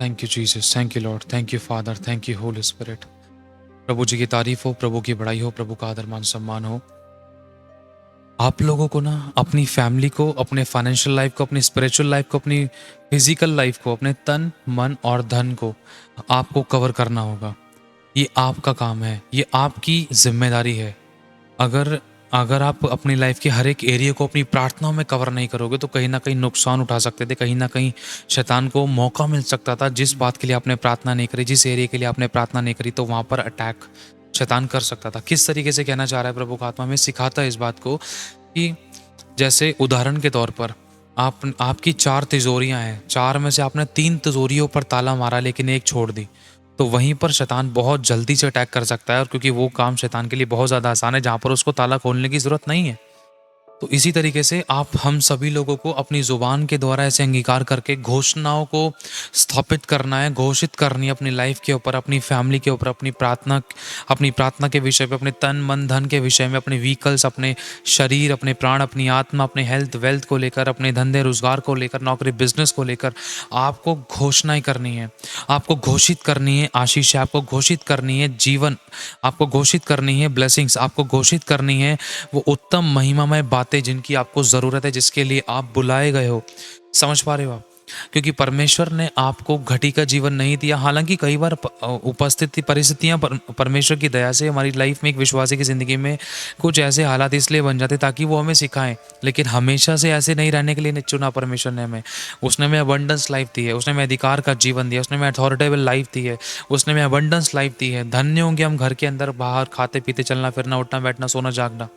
Thank you Jesus, thank you Lord, thank you father, thank you holy spirit. प्रभु जी की तारीफ हो, प्रभु की बड़ाई हो, प्रभु का आदर मान सम्मान हो। आप लोगों को ना अपनी फैमिली को, अपने फाइनेंशियल लाइफ को, अपनी स्पिरिचुअल लाइफ को, अपनी फिजिकल लाइफ को, अपने तन मन और धन को आपको कवर करना होगा। ये आपका काम है, ये आपकी जिम्मेदारी है। अगर अगर आप अपनी लाइफ के हर एक एरिया को अपनी प्रार्थनाओं में कवर नहीं करोगे तो कहीं ना कहीं नुकसान उठा सकते थे, कहीं ना कहीं शैतान को मौका मिल सकता था। जिस बात के लिए आपने प्रार्थना नहीं करी, जिस एरिया के लिए आपने प्रार्थना नहीं करी, तो वहाँ पर अटैक शैतान कर सकता था। किस तरीके से कहना चाह रहा है प्रभु का आत्मा में सिखाता है इस बात को कि जैसे उदाहरण के तौर पर आपकी 4 तिजोरियां हैं, 4 में से आपने 3 तिजोरियों पर ताला मारा लेकिन एक छोड़ दी, तो वहीं पर शैतान बहुत जल्दी से अटैक कर सकता है। और क्योंकि वो काम शैतान के लिए बहुत ज़्यादा आसान है, जहाँ पर उसको ताला खोलने की ज़रूरत नहीं है। तो इसी तरीके से आप हम सभी लोगों को अपनी ज़ुबान के द्वारा ऐसे अंगीकार करके घोषणाओं को स्थापित करना है, घोषित करनी है अपनी लाइफ के ऊपर, अपनी फैमिली के ऊपर, अपनी प्रार्थना के विषय पे, अपने तन मन धन के विषय में, अपने व्हीकल्स, अपने शरीर, अपने प्राण, अपनी आत्मा, अपने हेल्थ वेल्थ को लेकर, अपने धंधे रोजगार को लेकर, नौकरी बिजनेस को लेकर आपको घोषणाएं करनी है। आपको घोषित करनी है आशीष, आपको घोषित करनी है जीवन, आपको घोषित करनी है ब्लेसिंग्स, आपको घोषित करनी है वो उत्तम महिमामय बातें जिनकी आपको ज़रूरत है, जिसके लिए आप बुलाए गए हो। समझ पा रहे हो आप? क्योंकि परमेश्वर ने आपको घटी का जीवन नहीं दिया। हालांकि कई बार उपस्थिति परिस्थितियां परमेश्वर की दया से हमारी लाइफ में, एक विश्वासी की ज़िंदगी में कुछ ऐसे हालात इसलिए बन जाते ताकि वो हमें सिखाएं। लेकिन हमेशा से ऐसे नहीं रहने के लिए नहीं चुना परमेश्वर ने हमें। उसने हमें अबंडेंस लाइफ दी है, उसने हमें अधिकार का जीवन दिया, उसने हमें अथॉरिटेबल लाइफ दी है, उसने हमें अबंडेंस लाइफ दी है। धन्य होंगे हम घर के अंदर बाहर खाते पीते चलना फिरना उठना बैठना सोना जागना।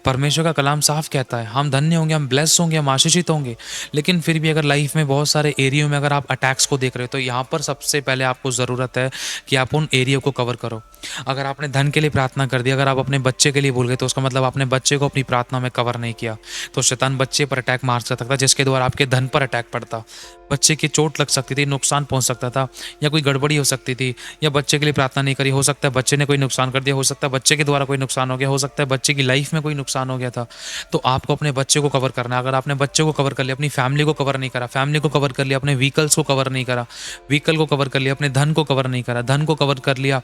परमेश्वर का कलाम साफ कहता है हम धन्य होंगे, हम ब्लेस होंगे, हम आशीषित होंगे। लेकिन फिर भी अगर लाइफ में बहुत सारे एरियो में अगर आप अटैक्स को देख रहे हो तो यहाँ पर सबसे पहले आपको ज़रूरत है कि आप उन एरियो को कवर करो। अगर आपने धन के लिए प्रार्थना कर दी, अगर आप अपने बच्चे के लिए भूल गए, तो उसका मतलब आपने बच्चे को अपनी प्रार्थना में कवर नहीं किया। तो शैतान बच्चे पर अटैक मार सकता था, जिसके द्वारा आपके धन पर अटैक पड़ता, बच्चे की चोट लग सकती थी, नुकसान पहुंच सकता था, या कोई गड़बड़ी हो सकती थी। या बच्चे के लिए प्रार्थना नहीं करी, हो सकता है बच्चे ने कोई नुकसान कर दिया, हो सकता है बच्चे के द्वारा कोई नुकसान हो गया, हो सकता है बच्चे की लाइफ में कोई नुकसान हो गया था। तो आपको अपने बच्चे को कवर करना है। अगर आपने बच्चे को कवर कर लिया, अपनी फैमिली को कवर नहीं करा, फैमिली को कवर कर लिया, अपने व्हीकल्स को कवर नहीं करा, व्हीकल को कवर कर लिया, अपने धन को कवर नहीं करा, धन को कवर कर लिया,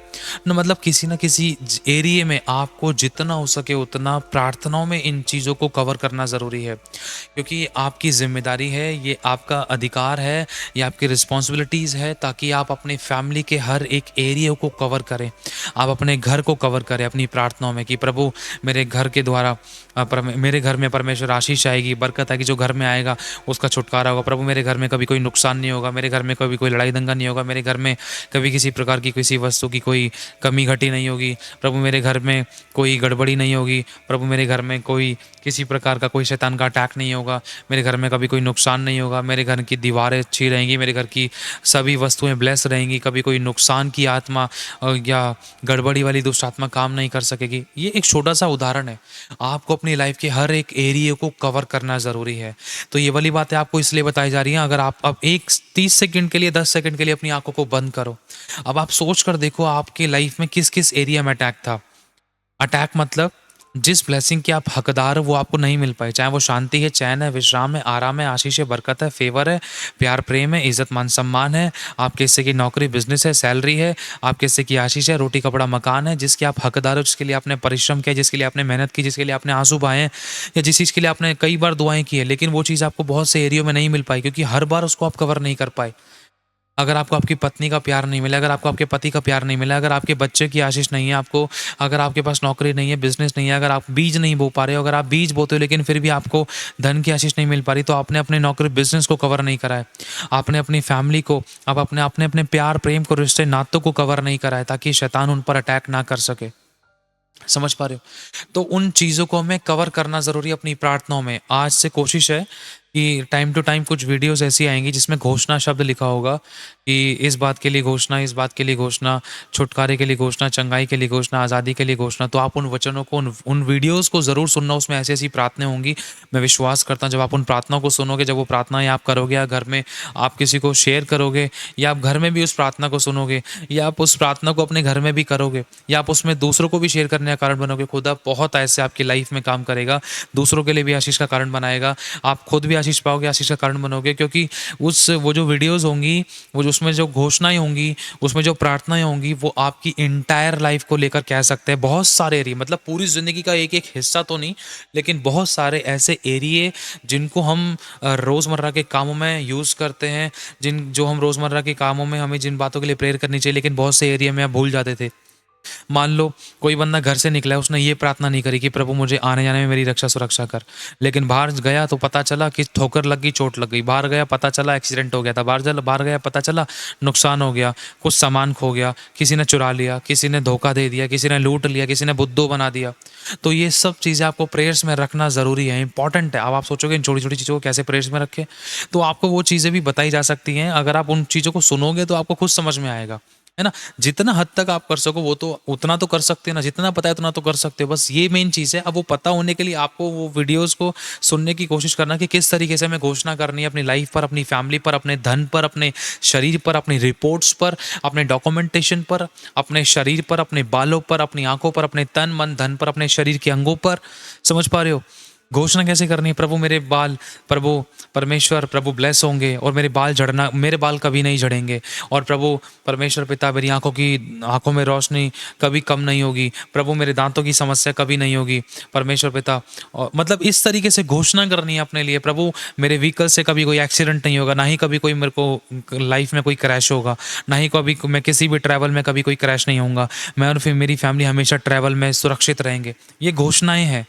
न मतलब किसी न किसी एरिया में आपको जितना हो सके उतना प्रार्थनाओं में इन चीज़ों को कवर करना ज़रूरी है। क्योंकि ये आपकी जिम्मेदारी है, ये आपका अधिकार है, ये आपकी रिस्पॉन्सिबिलिटीज़ है, ताकि आप अपने फैमिली के हर एक एरिया को कवर करें। आप अपने घर को कवर करें अपनी प्रार्थनाओं में कि प्रभु मेरे घर के द्वारा मेरे घर में परमेश्वर आशीष आएगी, बरकत आएगी, जो घर में आएगा उसका छुटकारा होगा। प्रभु मेरे घर में कभी कोई नुकसान नहीं होगा, मेरे घर में कभी कोई लड़ाई दंगा नहीं होगा, मेरे घर में कभी किसी प्रकार की किसी वस्तु की कोई कमी घटी नहीं होगी। प्रभु मेरे घर में कोई गड़बड़ी नहीं होगी। प्रभु मेरे घर में कोई किसी प्रकार का कोई शैतान का अटैक नहीं होगा। मेरे घर में कभी कोई नुकसान नहीं होगा। मेरे घर की दीवारें अच्छी रहेंगी, मेरे घर की सभी वस्तुएं ब्लेस रहेंगी, कभी कोई नुकसान की आत्मा या गड़बड़ी वाली दुष्ट आत्मा काम नहीं कर सकेगी। ये एक छोटा सा उदाहरण है। आपको अपनी लाइफ के हर एक एरिया को कवर करना ज़रूरी है। तो ये वाली बातें आपको इसलिए बताई जा रही हैं। अगर आप अब एक 30 सेकंड के लिए, 10 सेकंड के लिए अपनी आंखों को बंद करो। अब आप सोच कर देखो आपके लाइफ में किस किस एरिया में अटैक था। अटैक मतलब जिस ब्लेसिंग के आप हकदार हो वो आपको नहीं मिल पाए, चाहे वो शांति है, चैन है, विश्राम है, आराम है, आशीष है, बरकत है, फेवर है, प्यार प्रेम है, इज्जत मान सम्मान है, आपके हिस्से की नौकरी बिजनेस है, सैलरी है, आपके हिस्से की आशीष है, रोटी कपड़ा मकान है, जिसके आप हकदार हो, जिसके लिए आपने परिश्रम किया, जिसके लिए आपने मेहनत की, जिसके लिए आपने आंसू बहाए हैं, या जिस चीज़ के लिए आपने कई बार दुआएं की है, लेकिन वो चीज़ आपको बहुत से एरियो में नहीं मिल पाई क्योंकि हर बार उसको आप कवर नहीं कर पाए। अगर आपको आपकी पत्नी का प्यार नहीं मिला, अगर आपको आपके पति का प्यार नहीं मिला, अगर आपके बच्चे की आशीष नहीं है आपको, अगर आपके पास नौकरी नहीं है, बिजनेस नहीं है, अगर आप बीज नहीं बो पा रहे हो, अगर आप बीज बोते हो लेकिन फिर भी आपको धन की आशीष नहीं मिल पा रही, तो आपने अपने नौकरी बिजनेस को कवर नहीं करा है। आपने अपनी फैमिली को, आप अपने अपने प्यार प्रेम को, रिश्ते नातों को कवर नहीं करा है, ताकि शैतान उन पर अटैक ना कर सके। समझ पा रहे हो? तो उन चीज़ों को हमें कवर करना ज़रूरी है अपनी प्रार्थनाओं में। आज से कोशिश है कि टाइम टू टाइम कुछ वीडियोस ऐसी आएंगी जिसमें घोषणा शब्द लिखा होगा कि इस बात के लिए घोषणा, इस बात के लिए घोषणा, छुटकारे के लिए घोषणा, चंगाई के लिए घोषणा, आज़ादी के लिए घोषणा। तो आप उन वचनों को, उन वीडियोस को ज़रूर सुनना। उसमें ऐसी ऐसी प्रार्थनाएं होंगी। मैं विश्वास करता हूँ जब आप उन प्रार्थनाओं को सुनोगे, जब वो प्रार्थनाएं आप करोगे या घर में आप किसी को शेयर करोगे, या आप घर में भी उस प्रार्थना को सुनोगे, या आप उस प्रार्थना को अपने घर में भी करोगे, या आप उसमें दूसरों को भी शेयर करने का कारण बनोगे, खुदा बहुत ऐसे आपकी लाइफ में काम करेगा, दूसरों के लिए भी आशीष का कारण बनाएगा, आप खुद भी आशीष आशीष पाओगे, आशीष का कारण बनोगे, क्योंकि उस वो जो वीडियोज़ होंगी, वो जो उसमें जो घोषणाएँ होंगी, उसमें जो प्रार्थनाएँ होंगी, वो आपकी एंटायर लाइफ़ को लेकर कह सकते हैं। बहुत सारे एरिया, मतलब पूरी ज़िंदगी का एक-एक हिस्सा तो नहीं, लेकिन बहुत सारे ऐसे एरिये जिनको हम रोज़मर्रा के कामों में यूज़ करते हैं, जो हम रोज़मर्रा के कामों में हमें जिन बातों के लिए प्रेयर करनी चाहिए, लेकिन बहुत से एरिया में आप भूल जाते थे। मान लो कोई बंदा घर से निकला है, उसने ये प्रार्थना नहीं करी कि प्रभु मुझे आने-जाने में मेरी रक्षा सुरक्षा कर। लेकिन बाहर गया तो पता चला कि ठोकर लग गई, चोट लग गई। बाहर गया पता चला एक्सीडेंट हो गया था। बाहर गया पता चला नुकसान हो गया, कुछ सामान खो गया, किसी ने चुरा लिया, किसी ने धोखा दे दिया, किसी ने लूट लिया, किसी ने बुद्धू बना दिया। तो ये सब चीज़ें आपको प्रेयर्स में रखना ज़रूरी है, इम्पोर्टेंट है। अब आप सोचोगे इन छोटी-छोटी चीज़ों को कैसे प्रेयर्स में रखें? तो आपको वो चीज़ें भी बताई जा सकती हैं। अगर आप उन चीज़ों को सुनोगे तो आपको खुद समझ में आएगा। है ना? जितना हद तक आप कर सको वो तो उतना तो कर सकते हैं ना, जितना पता है उतना तो कर सकते हो। बस ये मेन चीज़ है। अब वो पता होने के लिए आपको वो वीडियोज़ को सुनने की कोशिश करना कि किस तरीके से हमें घोषणा करनी है अपनी लाइफ़ पर, अपनी फैमिली पर, अपने धन पर, अपने शरीर पर, अपनी रिपोर्ट्स पर, अपने डॉक्यूमेंटेशन पर, अपने शरीर पर, अपने बालों पर, अपनी आँखों पर, अपने तन, मन, धन पर, अपने शरीर के अंगों पर। समझ पा रहे हो? घोषणा कैसे करनी है? प्रभु मेरे बाल, प्रभु परमेश्वर, प्रभु ब्लेस होंगे और मेरे बाल कभी नहीं झड़ेंगे। और प्रभु परमेश्वर पिता, मेरी आँखों में रोशनी कभी कम नहीं होगी। प्रभु मेरे दांतों की समस्या कभी नहीं होगी। परमेश्वर पिता, और मतलब इस तरीके से घोषणा करनी है अपने लिए। प्रभु मेरे व्हीकल से कभी कोई एक्सीडेंट नहीं होगा, ना ही कभी कोई मेरे को लाइफ में कोई क्रैश होगा, ना ही कभी मैं किसी भी ट्रैवल में कभी कोई क्रैश नहीं होऊँगा। मैं और फिर मेरी फैमिली हमेशा ट्रैवल में सुरक्षित रहेंगे। ये घोषणाएँ हैं।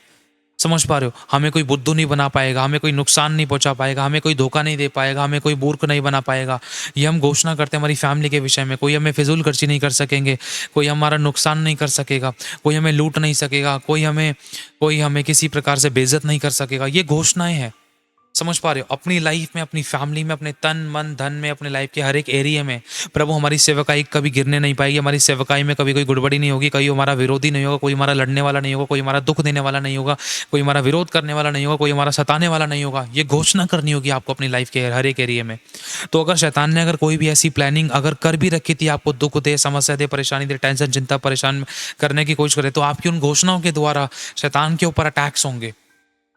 समझ पा रहे हो? हमें कोई बुद्धू नहीं बना पाएगा, हमें कोई नुकसान नहीं पहुँचा पाएगा, हमें कोई धोखा नहीं दे पाएगा, हमें कोई मूर्ख नहीं बना पाएगा। ये हम घोषणा करते हैं हमारी फैमिली के विषय में। कोई हमें फिज़ूल खर्ची नहीं कर सकेंगे, कोई हमारा नुकसान नहीं कर सकेगा, कोई हमें लूट नहीं सकेगा, कोई हमें किसी प्रकार से बेइज़्ज़त नहीं कर सकेगा। ये घोषणाएँ हैं। समझ पा रहे हो? अपनी लाइफ में, अपनी फैमिली में, अपने तन, मन, धन में, अपने लाइफ के हर एक एरिया में प्रभु हमारी सेवकाई कभी गिरने नहीं पाएगी। हमारी सेवकाई में कभी कोई गड़बड़ी नहीं होगी, कोई हमारा विरोधी नहीं होगा, कोई हमारा लड़ने वाला नहीं होगा, कोई हमारा दुःख देने वाला नहीं होगा, कोई हमारा विरोध करने वाला नहीं होगा, कोई हमारा सताने वाला नहीं होगा। ये घोषणा करनी होगी आपको अपनी लाइफ के हर एक एरिया में। तो अगर शैतान ने अगर कोई भी ऐसी प्लानिंग अगर कर भी रखी थी, आपको दुःख दे, समस्या दे, परेशानी दे, टेंशन, चिंता, परेशान करने की कोशिश करे, तो आपकी उन घोषणाओं के द्वारा शैतान के ऊपर अटैक्स होंगे।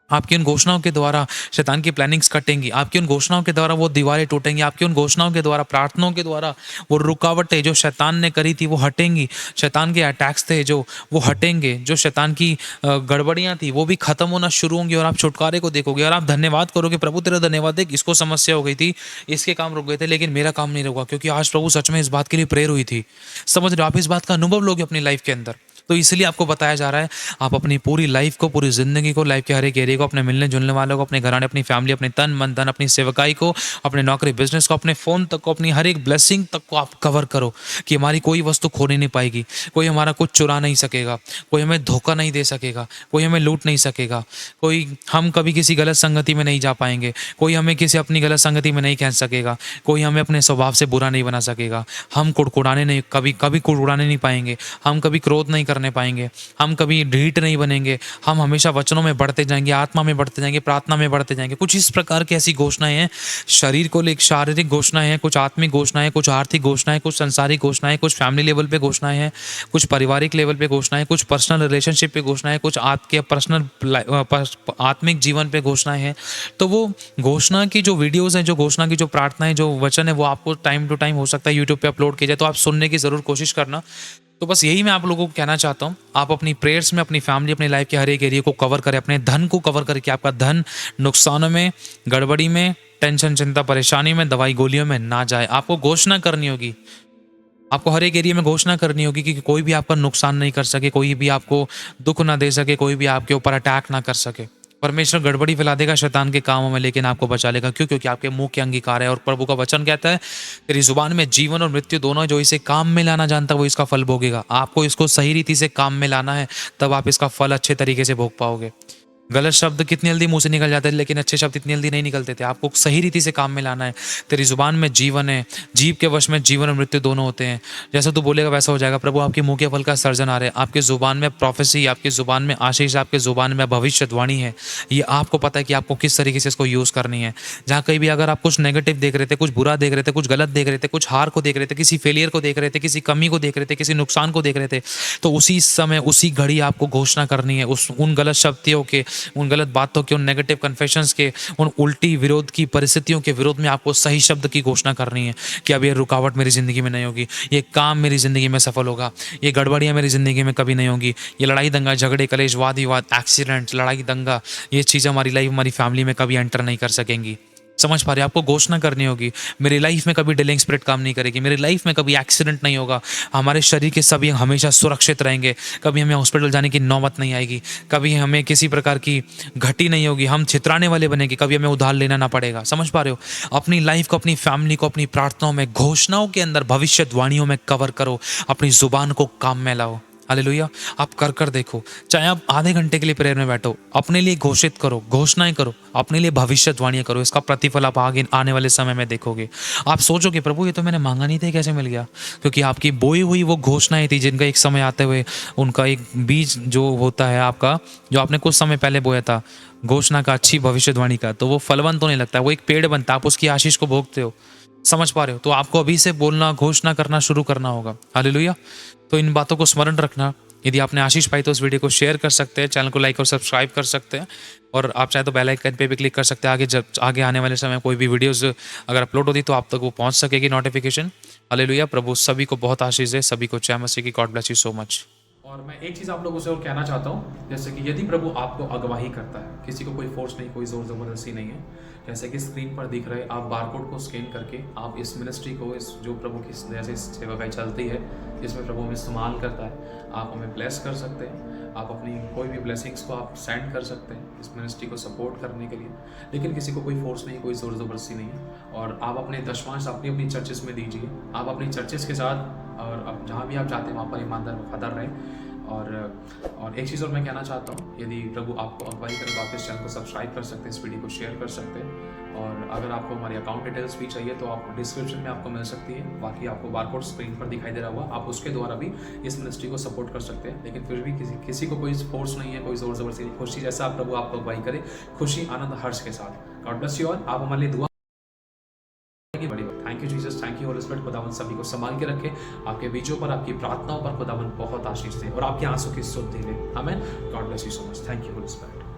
आपकी उन घोषणाओं के द्वारा शैतान की प्लानिंग्स कटेंगी। आपकी उन घोषणाओं के द्वारा वो दीवारें टूटेंगी। आपकी उन घोषणाओं के द्वारा, प्रार्थनाओं के द्वारा वो रुकावटें जो शैतान ने करी थी वो हटेंगी। शैतान के अटैक्स थे जो वो हटेंगे। जो शैतान की गड़बड़ियाँ थी वो भी खत्म होना शुरू होंगी और आप छुटकारे को देखोगे और आप धन्यवाद करोगे, प्रभु तेरा धन्यवाद है, इसको समस्या हो गई थी, इसके काम रुक गए थे, लेकिन मेरा काम नहीं रुका, क्योंकि आज प्रभु सच में इस बात के लिए प्रेयर हुई थी। समझ रहे हो? आप इस बात का अनुभव लोगे अपनी लाइफ के अंदर। तो इसलिए आपको बताया जा रहा है, आप अपनी पूरी लाइफ को, पूरी ज़िंदगी को, लाइफ के हर एक एरिया को, अपने मिलने-जुलने वालों को, अपने घराने, अपनी फैमिली, अपने तन, मन, धन, अपनी सेवकाई को, अपने नौकरी, बिज़नेस को, अपने फ़ोन तक को, अपनी हर एक ब्लेसिंग तक को आप कवर करो कि हमारी कोई वस्तु खोने नहीं पाएगी, कोई हमारा कुछ चुरा नहीं सकेगा, कोई हमें धोखा नहीं दे सकेगा, कोई हमें लूट नहीं सकेगा, हम कभी किसी गलत संगति में नहीं जा पाएँगे, कोई हमें किसी अपनी गलत संगति में नहीं खींच सकेगा, कोई हमें अपने स्वभाव से बुरा नहीं बना सकेगा। हम कभी कुड़कुड़ाने नहीं पाएँगे, हम कभी क्रोध नहीं करने पाएँगे, हम कभी ढीठ नहीं बनेंगे, हम हमेशा वचनों में बढ़ते जाएँगे, आत्मा में बढ़ते जाएँगे, प्रार्थना में बढ़ते जाएँगे। कुछ इस प्रकार की ऐसी घोषणाएँ हैं, शरीर को लेकर शारीरिक घोषणाएँ हैं, कुछ आत्मिक घोषणाएँ, कुछ आर्थिक घोषणाएँ, कुछ सांसारिक घोषणाएँ, कुछ फैमिली लेवल पे घोषणाएँ हैं, कुछ पारिवारिक लेवल पे घोषणाएँ, कुछ पर्सनल रिलेशनशिप पे घोषणाएँ, कुछ आपके आत्मिक जीवन पे घोषणाएँ हैं। तो वो घोषणा की जो वीडियोज़ हैं, जो घोषणा की जो प्रार्थनाएँ, जो वचन है, वो आपको टाइम टू टाइम हो सकता है यूट्यूब पे अपलोड किया जाए, तो आप सुनने की ज़रूर कोशिश करना। तो बस यही मैं आप लोगों को कहना चाहता हूँ, आप अपनी प्रेयर्स में अपनी फैमिली, अपनी लाइफ के हर एक एरिया को कवर करें, अपने धन को कवर करें कि आपका धन नुकसानों में, गड़बड़ी में, टेंशन, चिंता, परेशानी में, दवाई गोलियों में ना जाए। आपको घोषणा करनी होगी, आपको हर एक एरिया में घोषणा करनी होगी कि कोई भी आपका नुकसान नहीं कर सके, कोई भी आपको दुःख ना दे सके, कोई भी आपके ऊपर अटैक ना कर सके। परमेश्वर गड़बड़ी फैला देगा शैतान के कामों में, लेकिन आपको बचा लेगा। क्यों? क्योंकि आपके मुँह के अंगीकार है और प्रभु का वचन कहता है, तेरी ज़ुबान में जीवन और मृत्यु दोनों है, जो इसे काम में लाना जानता है वो इसका फल भोगेगा। आपको इसको सही रीति से काम में लाना है, तब आप इसका फल अच्छे तरीके से भोग पाओगे। गलत शब्द कितनी जल्दी मुँह से निकल जाते थे, लेकिन अच्छे शब्द इतनी जल्दी नहीं निकलते थे। आपको सही रीति से काम में लाना है। तेरी ज़ुबान में जीवन है, जीभ के वश में जीवन और मृत्यु दोनों होते हैं। जैसा तू बोलेगा वैसा हो जाएगा। प्रभु आपके मुँह के फल का सर्जन आ रहा है। आपकी ज़ुबान में प्रोफेसी, आपकी ज़ुबान में आशीष, आपकी ज़ुबान में भविष्यवाणी है। ये आपको पता है कि आपको किस तरीके से इसको यूज़ करनी है। जहाँ कहीं भी अगर आप कुछ नेगेटिव देख रहे थे, कुछ बुरा देख रहे थे, कुछ गलत देख रहे थे, कुछ हार को देख रहे थे, किसी फेलियर को देख रहे थे, किसी कमी को देख रहे थे, किसी नुकसान को देख रहे थे, तो उसी समय, उसी घड़ी आपको घोषणा करनी है उन गलत शक्तियों के, उन गलत बातों के, उन नेगेटिव कन्फेशंस के, उन उल्टी विरोध की परिस्थितियों के विरोध में आपको सही शब्द की घोषणा करनी है कि अब ये रुकावट मेरी ज़िंदगी में नहीं होगी, ये काम मेरी ज़िंदगी में सफल होगा, ये गड़बड़ियाँ मेरी ज़िंदगी में कभी नहीं होंगी, ये लड़ाई दंगा झगड़े कलेश वाद विवाद एक्सीडेंट लड़ाई दंगा, ये चीज़ें हमारी लाइफ हमारी फैमिली में कभी एंटर नहीं कर सकेंगी। समझ पा रहे हैं? आपको घोषणा करनी होगी, मेरी लाइफ में कभी डिलेइंग स्पिरिट काम नहीं करेगी, मेरी लाइफ में कभी एक्सीडेंट नहीं होगा, हमारे शरीर के सभी हमेशा सुरक्षित रहेंगे, कभी हमें हॉस्पिटल जाने की नौबत नहीं आएगी, कभी हमें किसी प्रकार की घटी नहीं होगी, हम छितराने वाले बनेंगे, कभी हमें उधार लेना ना पड़ेगा। समझ पा रहे हो? अपनी लाइफ को, अपनी फैमिली को अपनी प्रार्थनाओं में, घोषणाओं के अंदर, भविष्यवाणियों में कवर करो, अपनी जुबान को काम में लाओ। हालेलुया! आप कर कर देखो, चाहे आप आधे घंटे के लिए प्रेयर में बैठो, अपने लिए घोषित करो, घोषणाएं करो, अपने लिए भविष्यवाणियां करो, इसका प्रतिफल आप आगे आने वाले समय में देखोगे। आप सोचोगे प्रभु ये तो मैंने मांगा नहीं था, कैसे मिल गया? क्योंकि आपकी बोई हुई वो घोषणाएं थी जिनका एक समय आते हुए उनका एक बीज जो होता है आपका, जो आपने कुछ समय पहले बोया था घोषणा का, अच्छी भविष्यवाणी का, तो वो फलवंत होने लगता है, वो एक पेड़ बनता है, आप उसकी आशीष को भोगते हो। समझ पा रहे हो? तो आपको अभी से बोलना, घोषणा करना शुरू करना होगा। हालेलुया! तो इन बातों को स्मरण रखना। यदि आपने आशीष पाई तो इस वीडियो को शेयर कर सकते हैं, चैनल को लाइक और सब्सक्राइब कर सकते हैं, और आप चाहे तो बेल आइकन पे भी क्लिक कर सकते हैं। आगे जब आगे आने वाले समय कोई भी वीडियोस अगर अपलोड होती तो आप तक वो पहुंच सकेगी नोटिफिकेशन। हालेलुया! प्रभु सभी को बहुत आशीष दे, सभी को जय मसीह की। God bless you so much. और मैं एक चीज़ आप लोगों से और कहना चाहता हूँ, जैसे कि यदि प्रभु आपको अगवाही करता है, किसी को कोई फोर्स नहीं, कोई ज़ोर ज़बरदस्ती नहीं है, जैसे कि स्क्रीन पर दिख रहे, आप बारकोड को स्कैन करके आप इस मिनिस्ट्री को, इस जो प्रभु की जैसे सेवा चलती है, इसमें प्रभु हमें इस्तेमाल करता है, आप हमें ब्लेस कर सकते हैं। आप अपनी कोई भी ब्लेसिंग्स को आप सेंड कर सकते हैं इस मिनिस्ट्री को सपोर्ट करने के लिए, लेकिन किसी को कोई फोर्स नहीं, कोई ज़ोर ज़बरदस्ती नहीं है। और आप अपने दशमांश अपनी अपनी चर्चेस में दीजिए, आप अपनी चर्चेस के साथ, और अब जहाँ भी आप जाते हैं वहाँ पर ईमानदार वफादार रहें। और एक चीज़ और मैं कहना चाहता हूँ, यदि प्रभु आपको अगवाई करे तो आप इस चैनल को सब्सक्राइब कर सकते हैं, इस वीडियो को शेयर कर सकते हैं। और अगर आपको हमारी अकाउंट डिटेल्स भी चाहिए तो आप डिस्क्रिप्शन में आपको मिल सकती है, बाकी आपको बारकोड स्क्रीन पर दिखाई दे रहा होगा, आप उसके द्वारा भी इस मिनिस्ट्री को सपोर्ट कर सकते हैं। लेकिन फिर भी किसी को कोई फोर्स नहीं है, कोई ज़ोर ज़बरदस्ती नहीं, खुशी जैसा आप प्रभु आपको अगवाई करे, खुशी आनंद हर्ष के साथ। God bless you all. आप हमारे लिए दुआ की बड़ी बात। Thank you Jesus, thank you holy spirit. खुदावन सभी को संभाल के रखे, आपके बीचों पर, आपकी प्रार्थनाओं पर खुदावन बहुत आशीष दे, और आपके आंसू की सुध दे। आमीन। God bless you so much. Thank you holy spirit.